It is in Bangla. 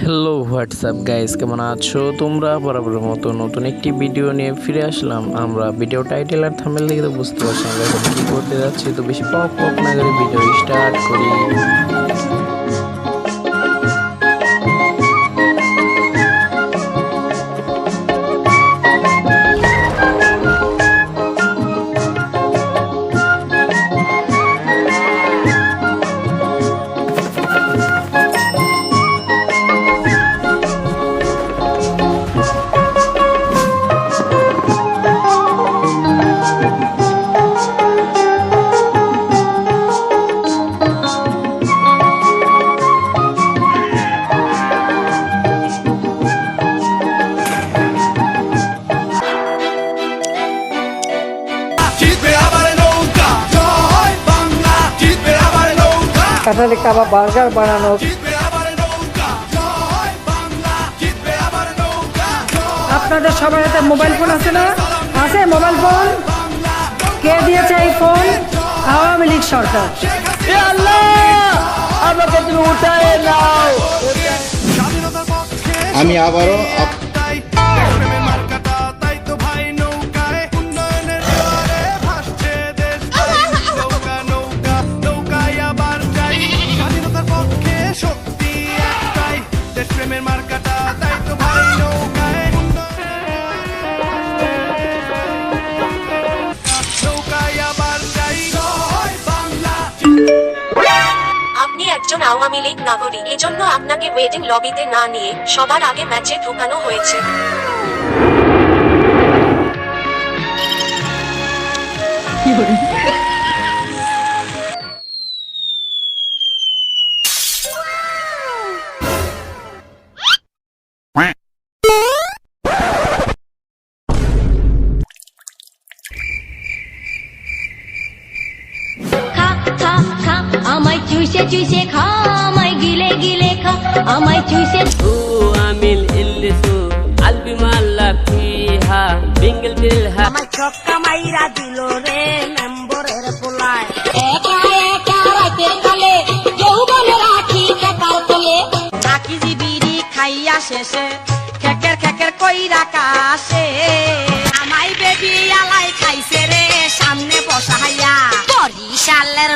হ্যালো হোয়াটসঅ্যাপ গাইস, কেমন আছো তোমরা? বরাবরের মতো নতুন একটি ভিডিও নিয়ে ফিরে আসলাম আমরা। ভিডিও টাইটেল আর থাম্বনেল দেখে তো বুঝতে পারছি আমরা এখন কী করতে যাচ্ছি। তো বেশি পক পক না করে ভিডিও স্টার্ট করি। কাঁঠালি কাবাব বার্গার বানানো। আপনাদের সবার হাতে মোবাইল ফোন আছে না? আছে মোবাইল ফোন? কে দিয়েছে এই ফোন? আওয়ামী লীগ সরকার। আমি আবারও আপনি একজন আওয়ামী লীগ নাগরিক, এজন্য আপনাকে ওয়েটিং লবিতে না নিয়ে সবার আগে ম্যাচে ঢোকানো হয়েছে। খা খা খা আমায় চুষে চুষে খা, আমায় গিলে গিলে খা, আমায় চুষে। আমিল ইল্লিসু আলবি মাল্লা ফিহা বিঙ্গল দিলহা। আমার ছক্কা মাইরা দিল রে মেম্বরের পোলায়। একা একা রাতের কালে যৌবনে রাখি কাকার তলে। নাকি জিবিরি খাইয়া শেষে খেকের খেকের কইরা কাশে। আমায় বেবি আলাই খাইছে রে সামনে বসাইয়া। বরিশালের